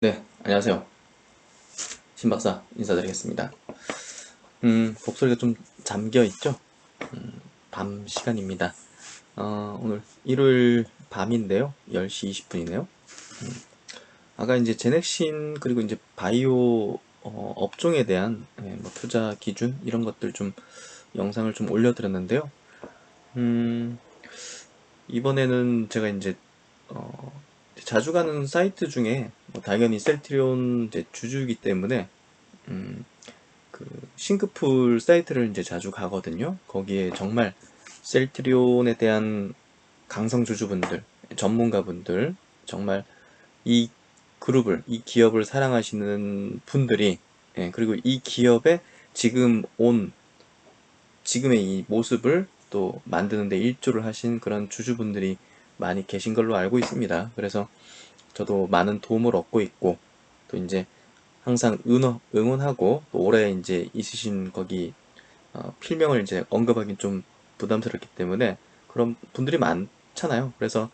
네, 안녕하세요. 신박사 인사드리겠습니다. 목소리가 좀 잠겨 있죠? 밤 시간입니다. 오늘 일요일 밤인데요. 10시 20분이네요. 아까 이제 제넥신 그리고 이제 바이오 업종에 대한 뭐 투자 기준 이런 것들 좀 영상을 좀 올려드렸는데요. 음, 이번에는 제가 이제 자주 가는 사이트 중에 뭐 당연히 셀트리온 이제 주주이기 때문에 음, 그 싱크풀 사이트를 이제 자주 가거든요. 거기에 정말 셀트리온에 대한 강성주주분들, 전문가분들, 정말 이 그룹을, 이 기업을 사랑하시는 분들이, 그리고 이 기업의 지금 지금의 이 모습을 또 만드는데 일조를 하신 그런 주주분들이 많이 계신 걸로 알고 있습니다. 그래서 저도 많은 도움을 얻고 있고, 또 이제 항상 응원하고, 또 오래 이제 있으신 거기 필명을 이제 언급하긴 좀 부담스럽기 때문에 그런 분들이 많잖아요. 그래서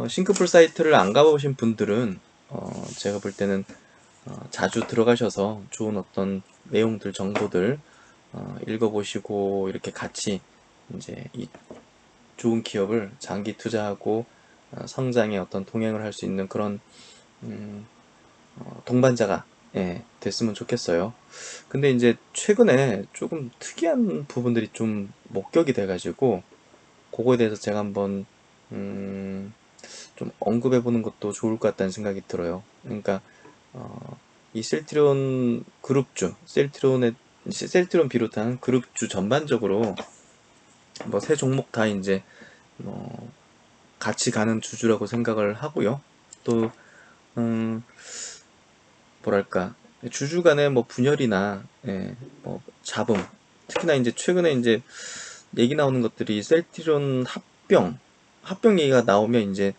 싱크풀 사이트를 안 가보신 분들은 제가 볼 때는 자주 들어가셔서 좋은 어떤 내용들, 정보들 읽어보시고 이렇게 같이 이제 이 좋은 기업을 장기 투자하고 성장에 어떤 동행을 할 수 있는 그런 동반자가 됐으면 좋겠어요. 근데 이제 최근에 조금 특이한 부분들이 좀 목격이 돼가지고 그거에 대해서 제가 한번 음, 좀 언급해 보는 것도 좋을 것 같다는 생각이 들어요. 그러니까 이 셀트리온 그룹주, 셀트리온 비롯한 그룹주 전반적으로 뭐 세 종목 다 이제 뭐 같이 가는 주주라고 생각을 하고요. 또 뭐랄까 주주 간의 뭐 분열이나 뭐 잡음, 특히나 이제 최근에 이제 얘기 나오는 것들이 셀트리온 합병 얘기가 나오면 이제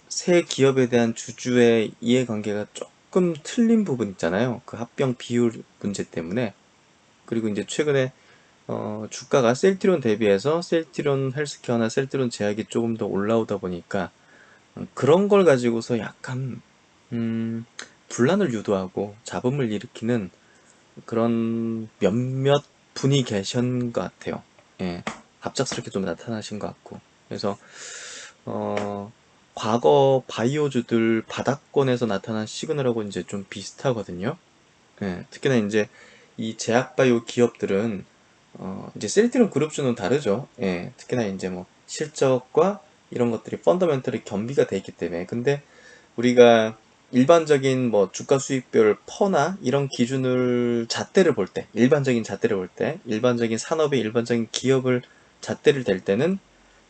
새 기업에 대한 주주의 이해관계가 조금 틀린 부분 있잖아요. 그 합병 비율 문제 때문에. 그리고 이제 최근에 주가가 셀트리온 대비해서 셀트리온 헬스케어나 셀트리온 제약이 조금 더 올라오다 보니까 그런 걸 가지고서 약간 음, 분란을 유도하고 잡음을 일으키는 그런 몇몇 분이 계신 것 같아요. 예, 갑작스럽게 좀 나타나신 것 같고. 그래서 어, 과거 바이오주들 바닥권에서 나타난 시그널하고 이제 좀 비슷하거든요. 예, 특히나 이제 이 제약바이오 기업들은 이제 셀트리온 그룹주는 다르죠. 예, 특히나 이제 뭐 실적과 이런 것들이 펀더멘털이 겸비가 돼 있기 때문에. 근데 우리가 일반적인 뭐 주가 수익별 퍼나 이런 기준을 잣대를 볼 때, 일반적인 잣대를 볼 때, 일반적인 산업의 일반적인 기업을 잣대를 댈 때는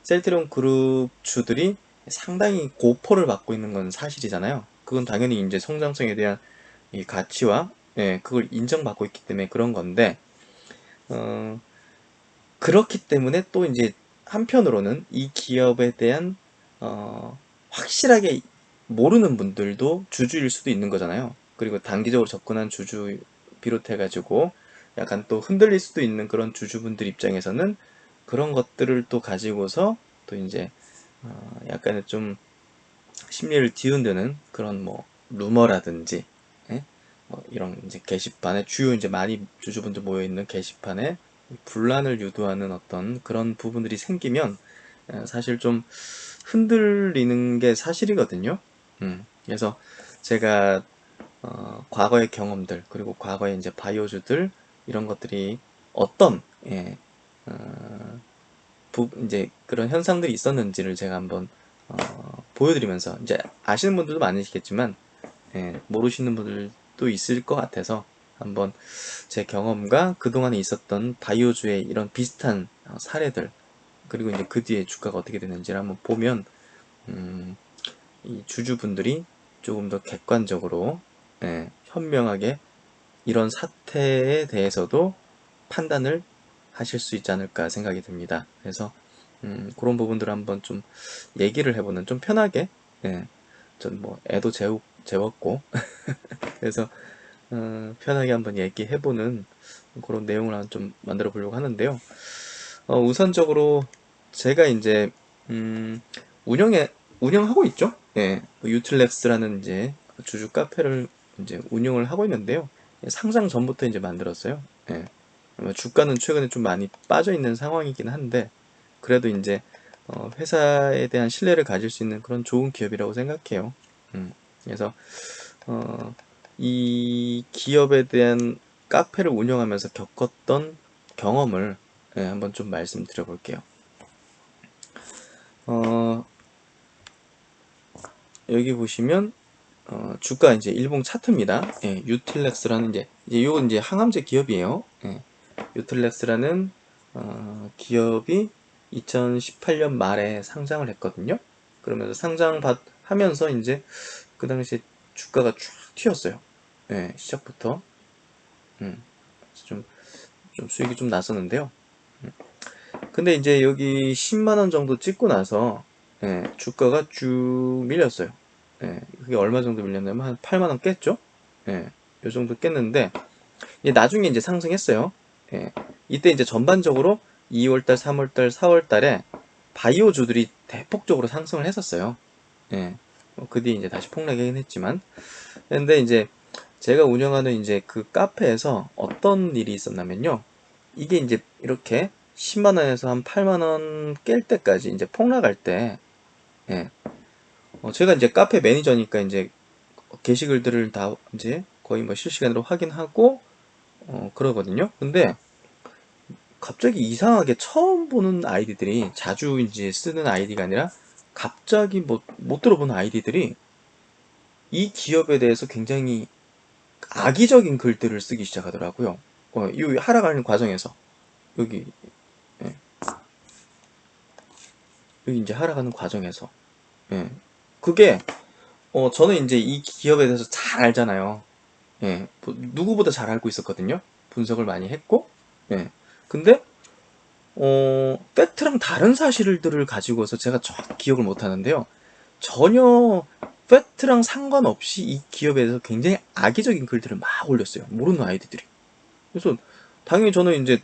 셀트리온 그룹 주들이 상당히 고퍼를 받고 있는 건 사실이잖아요. 그건 당연히 이제 성장성에 대한 이 가치와 그걸 인정받고 있기 때문에 그런 건데 어, 그렇기 때문에 또 이제 한편으로는 이 기업에 대한 확실하게 모르는 분들도 주주일 수도 있는 거잖아요. 그리고 단기적으로 접근한 주주 비롯해가지고 약간 또 흔들릴 수도 있는 그런 주주분들 입장에서는 그런 것들을 또 가지고서 또 이제 약간의 좀 심리를 뒤흔드는 그런 뭐 루머라든지 예? 뭐 이런 이제 게시판에 주요 이제 많이 주주분들 모여 있는 게시판에 분란을 유도하는 어떤 그런 부분들이 생기면 사실 좀 흔들리는 게 사실이거든요. 그래서 제가 과거의 경험들 그리고 과거의 이제 바이오주들 이런 것들이 어떤 이제 그런 현상들이 있었는지를 제가 한번 보여드리면서 이제 아시는 분들도 많으시겠지만 모르시는 분들도 있을 것 같아서 한번 제 경험과 그동안에 있었던 바이오주의 이런 비슷한 사례들 그리고 이제 그 뒤에 주가가 어떻게 되는지를 한번 보면 이 주주분들이 조금 더 객관적으로 현명하게 이런 사태에 대해서도 판단을 하실 수 있지 않을까 생각이 듭니다. 그래서 그런 부분들을 한번 좀 얘기를 해보는 좀 편하게 전 뭐 애도 재웠고 그래서 편하게 한번 얘기해보는 그런 내용을 한번 좀 만들어 보려고 하는데요. 우선적으로 제가 이제 음, 운영하고 있죠. 뭐 유틸렉스라는 이제 주주 카페를 이제 운영을 하고 있는데요. 상장 전부터 이제 만들었어요. 예. 주가는 최근에 좀 많이 빠져 있는 상황이긴 한데, 그래도 이제 회사에 대한 신뢰를 가질 수 있는 그런 좋은 기업이라고 생각해요. 그래서 이 기업에 대한 카페를 운영하면서 겪었던 경험을 한번 좀 말씀드려 볼게요. 여기 보시면 주가 이제 일봉 차트입니다. 예, 유틸렉스라는 이제 요건 이제 항암제 기업이에요. 예, 유틸렉스라는 기업이 2018년 말에 상장을 했거든요. 그러면서 하면서 이제 그 당시에 주가가 쭉 튀었어요. 예, 시작부터. 좀, 좀 수익이 좀 났었는데요. 근데 이제 여기 10만원 정도 찍고 나서 주가가 쭉 밀렸어요. 그게 얼마 정도 밀렸냐면 한 8만원 깼죠? 요 정도 깼는데 나중에 이제 상승했어요. 이때 이제 전반적으로 2월달, 3월달, 4월달에 바이오주들이 대폭적으로 상승을 했었어요. 그 뒤에 이제 다시 폭락하긴 했지만. 근데 이제 제가 운영하는 이제 그 카페에서 어떤 일이 있었냐면요. 이게 이제 이렇게 10만원에서 한 8만원 깰 때까지 이제 폭락할 때, 예. 제가 이제 카페 매니저니까 이제 게시글들을 다 이제 거의 뭐 실시간으로 확인하고, 그러거든요. 근데 갑자기 이상하게 처음 보는 아이디들이 자주 이제 쓰는 아이디가 아니라 갑자기 못 들어보는 아이디들이 이 기업에 대해서 굉장히 악의적인 글들을 쓰기 시작하더라고요. 이 하락하는 과정에서 여기 예, 여기 이제 하락하는 과정에서 예. 그게 저는 이제 이 기업에 대해서 잘 알잖아요. 누구보다 잘 알고 있었거든요. 분석을 많이 했고 근데 팩트랑 다른 사실들을 가지고서 제가 기억을 못 하는데요. 전혀 팩트랑 상관없이 이 기업에 대해서 굉장히 악의적인 글들을 막 올렸어요. 모르는 아이디들이. 그래서 당연히 저는 이제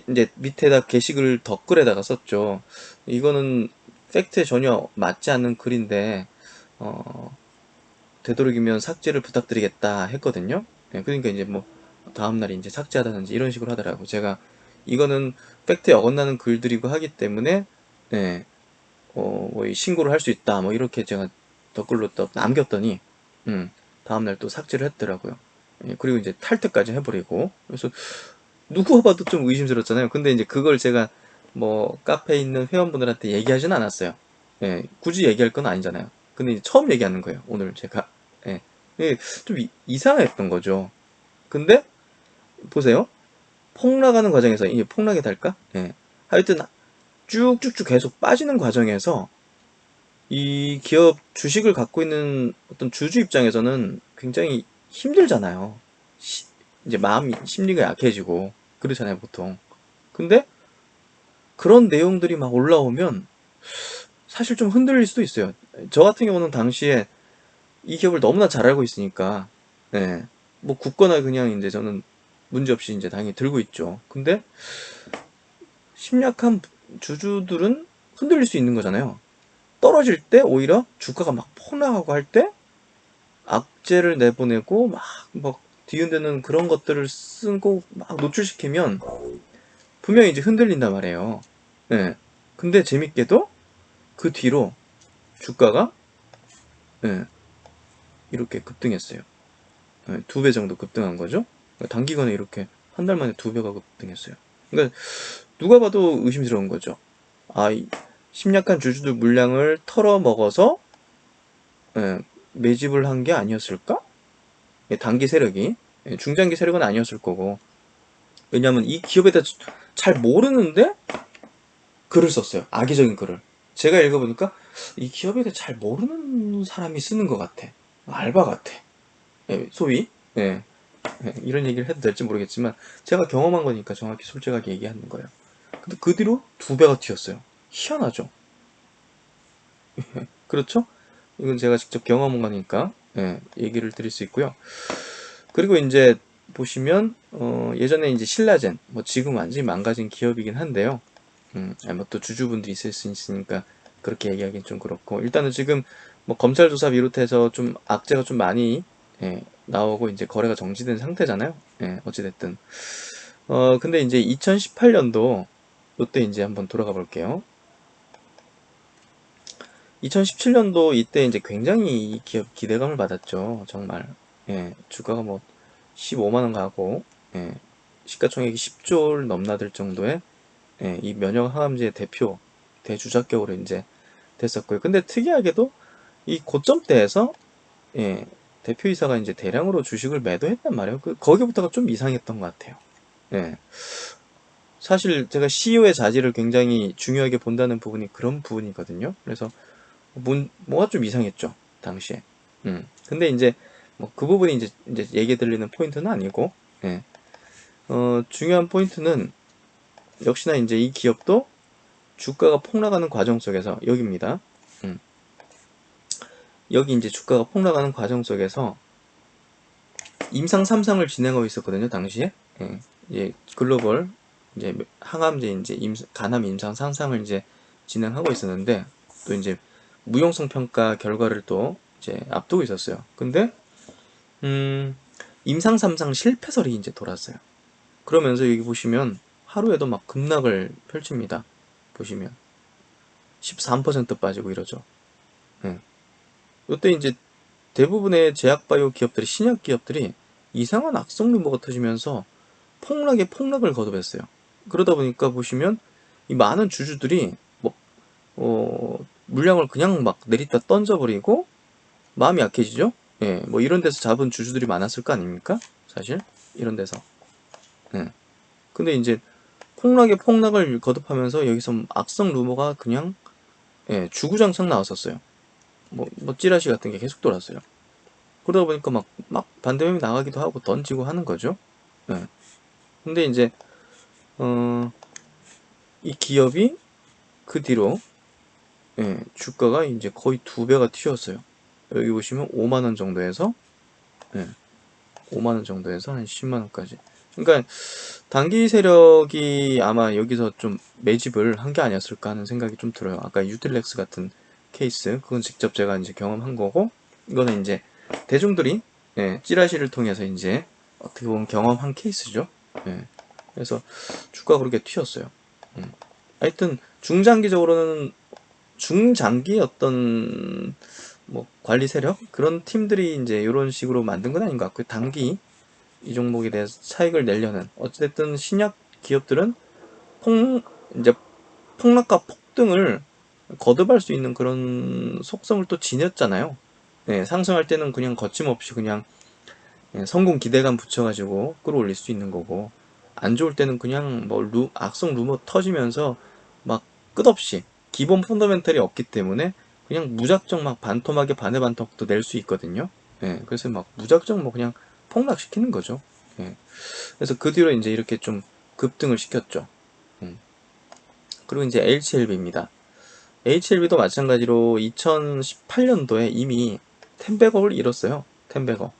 이제 밑에다 게시글 댓글에다가 썼죠. 이거는 팩트에 전혀 맞지 않는 글인데, 되도록이면 삭제를 부탁드리겠다 했거든요. 그러니까 이제 뭐, 다음날 이제 삭제하다든지 이런 식으로 하더라고. 제가 이거는 팩트에 어긋나는 글들이고 하기 때문에, 예, 뭐 신고를 할 수 있다. 뭐 이렇게 제가 댓글로 또 남겼더니, 다음날 또 삭제를 했더라고요. 그리고 이제 탈퇴까지 해버리고. 그래서 누가 봐도 좀 의심스럽잖아요. 근데 이제 그걸 제가 뭐 카페에 있는 회원분들한테 얘기하진 않았어요. 굳이 얘기할 건 아니잖아요. 근데 이제 처음 얘기하는 거예요. 오늘 제가. 좀 이상했던 거죠. 근데 보세요. 폭락하는 과정에서 이게 폭락이 될까? 하여튼 쭉쭉쭉 계속 빠지는 과정에서 이 기업 주식을 갖고 있는 어떤 주주 입장에서는 굉장히 힘들잖아요. 이제 심리가 약해지고 그렇잖아요, 보통. 근데 그런 내용들이 막 올라오면 사실 좀 흔들릴 수도 있어요. 저 같은 경우는 당시에 이 기업을 너무나 잘 알고 있으니까, 뭐 굳거나 그냥 이제 저는 문제없이 이제 당연히 들고 있죠. 근데 심약한 주주들은 흔들릴 수 있는 거잖아요. 떨어질 때 오히려 주가가 막 폭락하고 할 때 악재를 내보내고 막 뒤흔드는 그런 것들을 쓰고 막 노출시키면 분명히 이제 흔들린단 말이에요. 근데 재밌게도 그 뒤로 주가가 예, 이렇게 급등했어요. 2배 정도 급등한 거죠. 그러니까 단기간에 이렇게 한 달 만에 2배가 급등했어요. 그러니까 누가 봐도 의심스러운 거죠. 심약한 주주들 물량을 털어먹어서 매집을 한 게 아니었을까? 단기 세력이 중장기 세력은 아니었을 거고. 왜냐하면 이 기업에 대해서 잘 모르는데 글을 썼어요. 악의적인 글을. 제가 읽어보니까 이 기업에 대해 잘 모르는 사람이 쓰는 것 같아. 알바 같아. 소위. 이런 얘기를 해도 될지 모르겠지만 제가 경험한 거니까 정확히 솔직하게 얘기하는 거예요. 근데 그 뒤로 2배가 튀었어요. 희한하죠? 그렇죠? 이건 제가 직접 경험한 거니까 얘기를 드릴 수 있고요. 그리고 이제 보시면 예전에 이제 신라젠, 뭐 지금 완전히 망가진 기업이긴 한데요. 뭐 또 주주분들이 있을 수 있으니까 그렇게 얘기하기는 좀 그렇고, 일단은 지금 뭐 검찰 조사 비롯해서 좀 악재가 좀 많이 나오고 이제 거래가 정지된 상태잖아요. 어찌됐든. 근데 이제 2018년도 요때 이제 한번 돌아가 볼게요. 2017년도 이때 이제 굉장히 이 기업 기대감을 받았죠. 정말. 주가가 뭐 15만 원 가고, 시가총액이 10조를 넘나들 정도의 이 면역 항암제 대표 대주작격으로 이제 됐었고요. 근데 특이하게도 이 고점대에서 대표이사가 이제 대량으로 주식을 매도했단 말이에요. 거기부터가 좀 이상했던 것 같아요. 사실 제가 CEO의 자질을 굉장히 중요하게 본다는 부분이 그런 부분이거든요. 그래서 뭐가 좀 이상했죠, 당시에. 근데 이제 뭐 그 부분이 이제 얘기 들리는 포인트는 아니고, 중요한 포인트는 역시나 이제 이 기업도 주가가 폭락하는 과정 속에서 여기입니다. 여기 이제 주가가 폭락하는 과정 속에서 임상 3상을 진행하고 있었거든요, 당시에. 이제 글로벌 이제 항암제 이제 간암 임상 3상을 이제 진행하고 있었는데 또 이제 무용성 평가 결과를 또 이제 앞두고 있었어요. 근데 임상 3상 실패설이 이제 돌았어요. 그러면서 여기 보시면 하루에도 막 급락을 펼칩니다. 보시면 13% 빠지고 이러죠. 이때 이제 대부분의 제약바이오 기업들이, 신약 기업들이 이상한 악성 루머가 터지면서 폭락을 거듭했어요. 그러다 보니까 보시면 이 많은 주주들이 물량을 그냥 막 내리다 던져버리고 마음이 약해지죠. 뭐 이런 데서 잡은 주주들이 많았을 거 아닙니까? 사실 이런 데서. 근데 이제 폭락을 거듭하면서 여기서 악성 루머가 그냥 주구장창 나왔었어요. 뭐 찌라시 같은 게 계속 돌았어요. 그러다 보니까 막 반대명이 나가기도 하고 던지고 하는 거죠. 근데 이제 이 기업이 그 뒤로 주가가 이제 거의 2배가 튀었어요. 여기 보시면 5만원 정도에서 5만원 정도에서 한 10만원까지. 그러니까 단기 세력이 아마 여기서 좀 매집을 한 게 아니었을까 하는 생각이 좀 들어요. 아까 유틸렉스 같은 케이스, 그건 직접 제가 이제 경험한 거고, 이거는 이제 대중들이 찌라시를 통해서 이제 어떻게 보면 경험한 케이스죠. 그래서 주가가 그렇게 튀었어요. 하여튼 중장기 어떤 뭐 관리 세력 그런 팀들이 이제 이런 식으로 만든 건 아닌 것 같고요. 단기 이 종목에 대해서 차익을 내려는, 어찌됐든 신약 기업들은 이제 폭락과 폭등을 거듭할 수 있는 그런 속성을 또 지녔잖아요. 상승할 때는 그냥 거침없이 그냥 성공 기대감 붙여가지고 끌어올릴 수 있는 거고, 안 좋을 때는 그냥 뭐 악성 루머 터지면서 막 끝없이 기본 펀더멘털이 없기 때문에 그냥 무작정 막 반토막에 반의 반토막도 낼 수 있거든요. 그래서 막 무작정 뭐 그냥 폭락시키는 거죠. 그래서 그 뒤로 이제 이렇게 좀 급등을 시켰죠. 그리고 이제 HLB입니다. HLB도 마찬가지로 2018년도에 이미 10백억을 잃었어요. 10백억.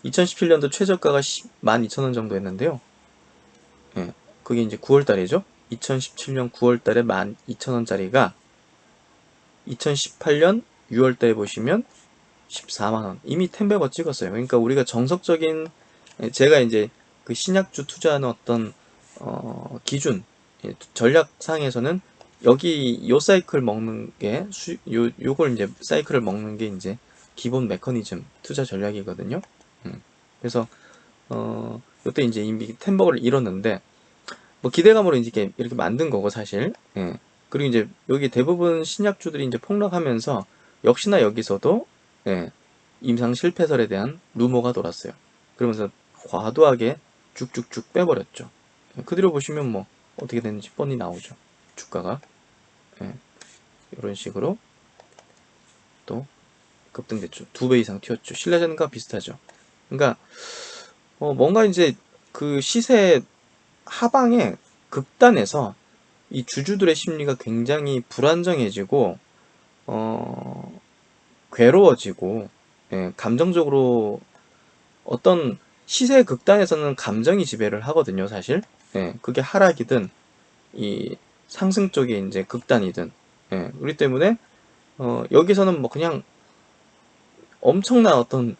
2017년도 최저가가 12,000원 정도 했는데요. 그게 이제 9월달이죠. 2017년 9월달에 12,000원짜리가 2018년 6월달에 보시면 14만원. 이미 10백억 찍었어요. 그러니까 우리가 정석적인, 제가 이제 그 신약주 투자하는 어떤 기준, 전략상에서는 여기 요 사이클 먹는 게 요걸 이제 사이클을 먹는 게 이제 기본 메커니즘 투자 전략이거든요. 그래서 요때 이제 이미 10백억을 잃었는데 뭐 기대감으로 이제 이렇게 만든 거고 사실. 그리고 이제 여기 대부분 신약주들이 이제 폭락하면서 역시나 여기서도 임상 실패설에 대한 루머가 돌았어요. 그러면서 과도하게 쭉쭉쭉 빼버렸죠. 그 뒤로 보시면 뭐 어떻게 됐는지 뻔히 나오죠. 주가가 이런 식으로 또 급등됐죠. 2배 이상 튀었죠. 신라젠과 비슷하죠. 그러니까 뭔가 이제 그 시세 하방에 극단에서 이 주주들의 심리가 굉장히 불안정해지고 괴로워지고, 감정적으로 어떤 시세 극단에서는 감정이 지배를 하거든요, 사실. 그게 하락이든 이 상승 쪽에 이제 극단이든. 그렇기 때문에 여기서는 뭐 그냥 엄청난 어떤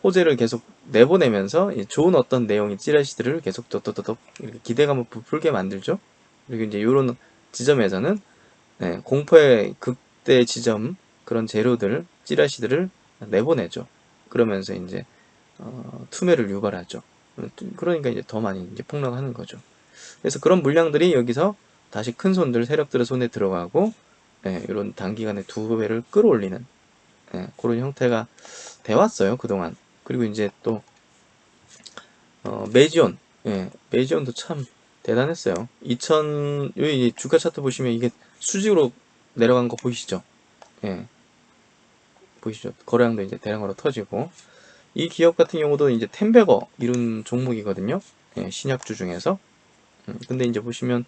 호재를 계속 내보내면서 좋은 어떤 내용의 찌라시들을 계속 또또또또 이렇게 기대감을 부풀게 만들죠. 그리고 이제 이런 지점에서는 공포의 극대 지점 그런 재료들 찌라시들을 내보내죠. 그러면서 이제 투매를 유발하죠. 그러니까 이제 더 많이 이제 폭락하는 거죠. 그래서 그런 물량들이 여기서 다시 큰 손들 세력들의 손에 들어가고 이런 단기간에 두 배를 끌어올리는 그런 형태가 돼 왔어요 그동안. 그리고 이제 또 메지온, 메지온도 참 대단했어요. 여기 주가 차트 보시면 이게 수직으로 내려간 거 보이시죠? 예, 보이시죠? 거래량도 이제 대량으로 터지고 이 기업 같은 경우도 이제 텐베거 이룬 종목이거든요. 신약주 중에서. 근데 이제 보시면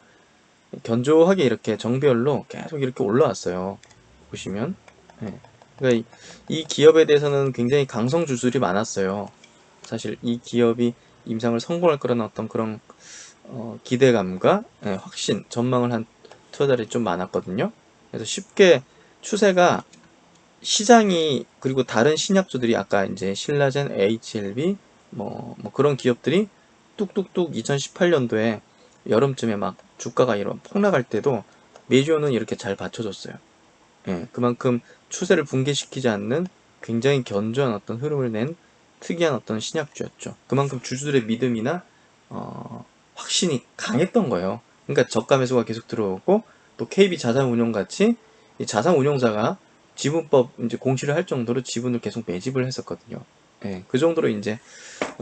견조하게 이렇게 정배열로 계속 이렇게 올라왔어요. 보시면. 그러니까 이 기업에 대해서는 굉장히 강성 주술이 많았어요. 사실 이 기업이 임상을 성공할 거라는 어떤 그런 기대감과 확신, 전망을 한 투자자들이 좀 많았거든요. 그래서 쉽게 추세가 시장이 그리고 다른 신약주들이 아까 이제 신라젠, HLB 뭐 그런 기업들이 뚝뚝뚝 2018년도에 여름쯤에 막 주가가 이런 폭락할 때도 메지오는 이렇게 잘 받쳐줬어요. 그만큼 추세를 붕괴시키지 않는 굉장히 견조한 어떤 흐름을 낸 특이한 어떤 신약주였죠. 그만큼 주주들의 믿음이나 확신이 강했던 거예요. 그러니까 저가 매수가 계속 들어오고 또 KB 자산운용 같이 이 자산운용사가 지분법 이제 공시를 할 정도로 지분을 계속 매집을 했었거든요. 그 정도로 이제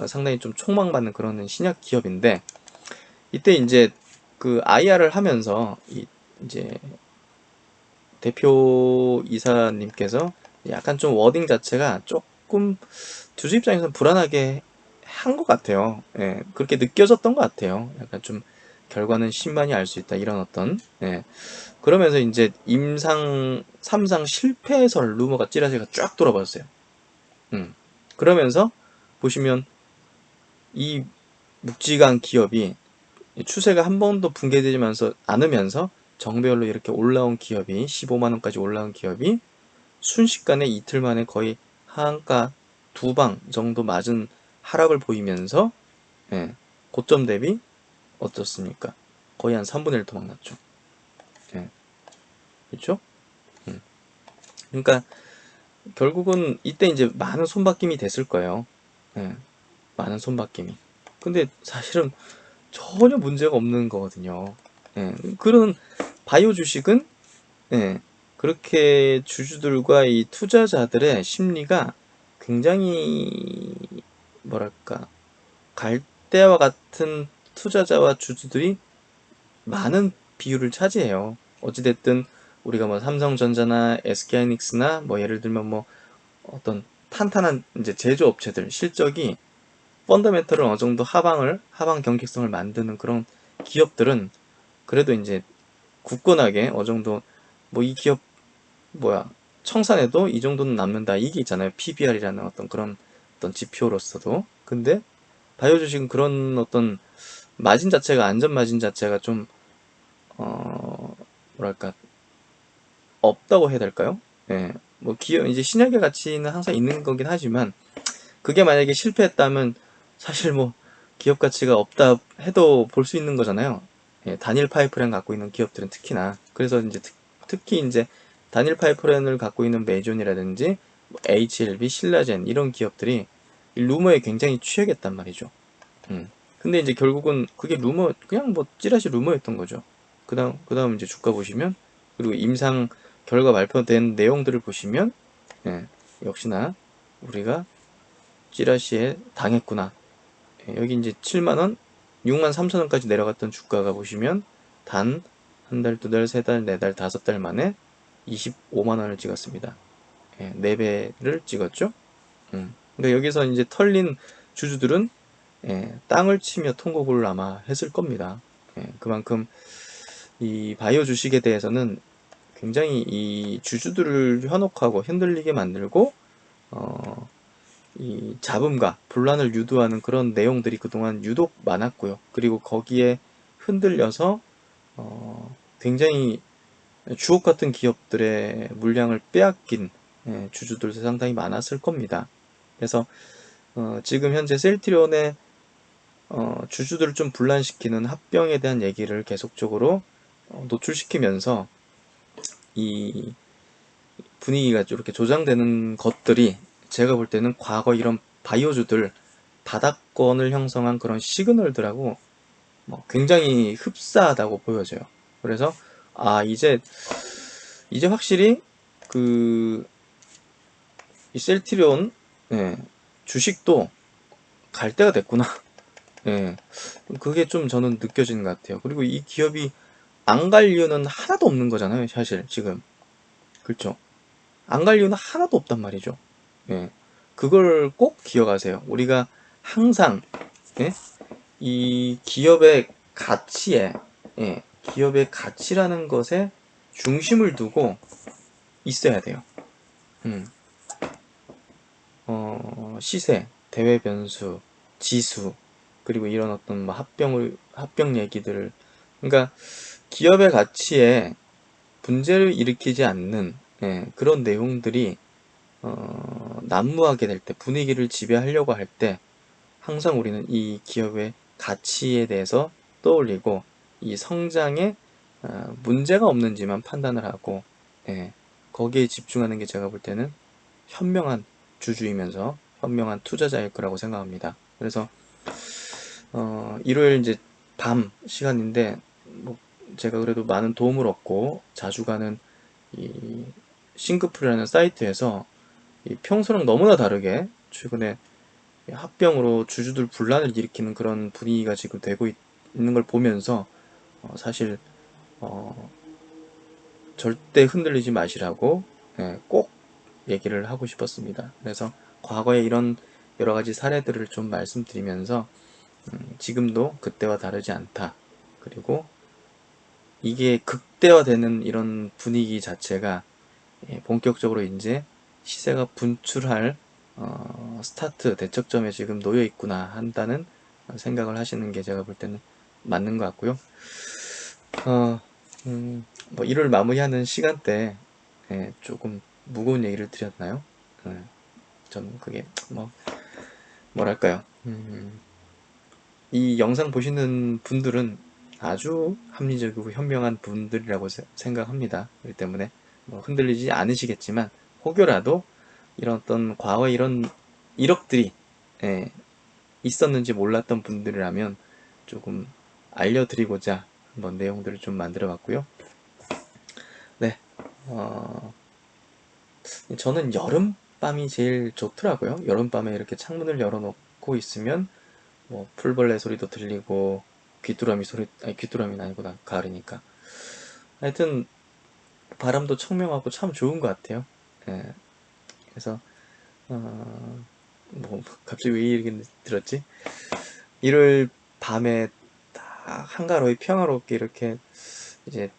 상당히 좀 촉망받는 그런 신약 기업인데 이때 이제 그 IR을 하면서 이제 대표 이사님께서 약간 좀 워딩 자체가 조금 주주 입장에서는 불안하게 한 것 같아요. 그렇게 느껴졌던 것 같아요. 약간 좀 결과는 신만이 알 수 있다 이런 어떤 그러면서 이제 임상 3상 실패설 루머가 찌라시가 쫙 돌아버렸어요. 그러면서 보시면 이 묵직한 기업이 추세가 한 번도 붕괴되지 않으면서 정배열로 이렇게 올라온 기업이 15만원까지 올라온 기업이 순식간에 이틀 만에 거의 하한가 두 방 정도 맞은 하락을 보이면서 고점 대비 어떻습니까? 거의 한 3분의 1 도망났죠. 그렇죠? 그러니까 결국은 이때 이제 많은 손바뀜이 됐을 거예요. 많은 손바뀜이. 근데 사실은 전혀 문제가 없는 거거든요. 그런 바이오 주식은 그렇게 주주들과 이 투자자들의 심리가 굉장히 뭐랄까 갈대와 같은 투자자와 주주들이 많은 비율을 차지해요. 어찌됐든 우리가 뭐 삼성전자나 SK하이닉스나 뭐 예를 들면 뭐 어떤 탄탄한 이제 제조업체들 실적이 펀더멘털을 어느 정도 하방 경직성을 만드는 그런 기업들은 그래도 이제 굳건하게 어느 정도 뭐 이 기업 뭐야 청산해도 이 정도는 남는다 이게 있잖아요. PBR이라는 어떤 그런 어떤 지표로서도. 근데 바이오 주식은 그런 어떤 마진 자체가 안전 마진 자체가 좀 뭐랄까 없다고 해야 될까요? 뭐 기업 이제 신약의 가치는 항상 있는 거긴 하지만 그게 만약에 실패했다면 사실 뭐 기업 가치가 없다 해도 볼 수 있는 거잖아요. 단일 파이프라인 갖고 있는 기업들은 특히나. 그래서 이제 특히 이제 단일 파이프라인을 갖고 있는 메존이라든지 HLB, 신라젠 이런 기업들이 이 루머에 굉장히 취약했단 말이죠. 근데 이제 결국은 그게 루머 그냥 뭐 찌라시 루머였던 거죠. 그다음 이제 주가 보시면 그리고 임상 결과 발표된 내용들을 보시면 역시나 우리가 찌라시에 당했구나. 여기 이제 7만원, 6만 3천원까지 내려갔던 주가가 보시면 단 한 달, 두 달, 세 달, 네 달, 다섯 달 만에 25만원을 찍었습니다. 4배를 찍었죠. 그러니까 여기서 이제 털린 주주들은 땅을 치며 통곡을 아마 했을 겁니다. 그만큼 이 바이오 주식에 대해서는 굉장히 이 주주들을 현혹하고 흔들리게 만들고 이 잡음과 분란을 유도하는 그런 내용들이 그동안 유독 많았고요. 그리고 거기에 흔들려서 굉장히 주옥 같은 기업들의 물량을 빼앗긴 주주들도 상당히 많았을 겁니다. 그래서 지금 현재 셀트리온의 주주들을 좀 분란시키는 합병에 대한 얘기를 계속적으로 노출시키면서 이 분위기가 이렇게 조장되는 것들이 제가 볼 때는 과거 이런 바이오주들 다닥권을 형성한 그런 시그널들하고 굉장히 흡사하다고 보여져요. 그래서 이제 확실히 그 이 셀트리온 주식도 갈 때가 됐구나. 예, 그게 좀 저는 느껴지는 것 같아요. 그리고 이 기업이 안 갈 이유는 하나도 없는 거잖아요, 사실 지금. 그렇죠? 안 갈 이유는 하나도 없단 말이죠. 예, 그걸 꼭 기억하세요. 우리가 항상 예? 이 기업의 가치에 기업의 가치라는 것에 중심을 두고 있어야 돼요. 음, 시세, 대외 변수, 지수, 그리고 이런 어떤 뭐 합병 얘기들을, 그러니까 기업의 가치에 문제를 일으키지 않는 그런 내용들이 난무하게 될 때, 분위기를 지배하려고 할 때 항상 우리는 이 기업의 가치에 대해서 떠올리고 이 성장에 문제가 없는지만 판단을 하고 거기에 집중하는 게 제가 볼 때는 현명한 주주이면서 현명한 투자자일 거라고 생각합니다. 그래서 일요일 이제 밤 시간인데 뭐 제가 그래도 많은 도움을 얻고 자주 가는 이 싱크풀이라는 사이트에서 이 평소랑 너무나 다르게 최근에 합병으로 주주들 분란을 일으키는 그런 분위기가 지금 되고 있는 걸 보면서 사실 어, 절대 흔들리지 마시라고 꼭 얘기를 하고 싶었습니다. 그래서 과거에 이런 여러 가지 사례들을 좀 말씀드리면서 지금도 그때와 다르지 않다. 그리고 이게 극대화되는 이런 분위기 자체가 본격적으로 이제 시세가 분출할 스타트 대척점에 지금 놓여 있구나 한다는 생각을 하시는 게 제가 볼 때는 맞는 것 같고요. 뭐 일을 마무리하는 시간대에 조금 무거운 얘기를 드렸나요? 저는 그게 뭐랄까요? 이 영상 보시는 분들은 아주 합리적이고 현명한 분들이라고 생각합니다. 그렇기 때문에 뭐 흔들리지 않으시겠지만 혹여라도 이런 어떤 과거 이런 이력들이 예, 있었는지 몰랐던 분들이라면 조금 알려드리고자 한번 내용들을 좀 만들어 봤고요. 네, 어, 저는 여름밤이 제일 좋더라고요. 여름밤에 이렇게 창문을 열어놓고 있으면 뭐 풀벌레 소리도 들리고 귀뚜라미 소리, 아니 귀뚜라미는 아니구나, 가을이니까. 하여튼 바람도 청명하고 참 좋은 것 같아요. 예, 그래서 뭐 갑자기 왜 이 얘기 들었지? 일요일 밤에 딱 한가로이 평화롭게 이렇게 이제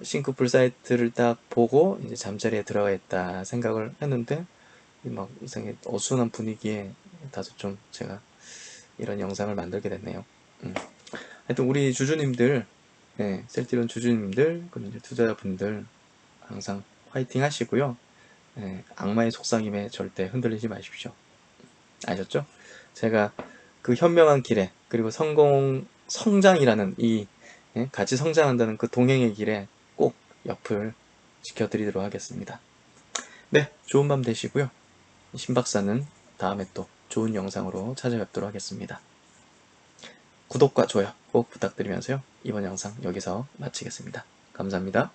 싱크풀 사이트를 딱 보고 이제 잠자리에 들어가겠다 생각을 했는데 막 이상하게 어수선한 분위기에 다소 좀 제가 이런 영상을 만들게 됐네요. 음. 하여튼 우리 주주님들, 셀티론 주주님들, 그리고 이제 투자자분들 항상 화이팅 하시고요. 악마의 속삭임에 절대 흔들리지 마십시오. 아셨죠? 제가 그 현명한 길에 그리고 성장이라는 이 같이 성장한다는 그 동행의 길에 꼭 옆을 지켜드리도록 하겠습니다. 네, 좋은 밤 되시고요. 신 박사는 다음에 또 좋은 영상으로 찾아뵙도록 하겠습니다. 구독과 좋아요 꼭 부탁드리면서요. 이번 영상 여기서 마치겠습니다. 감사합니다.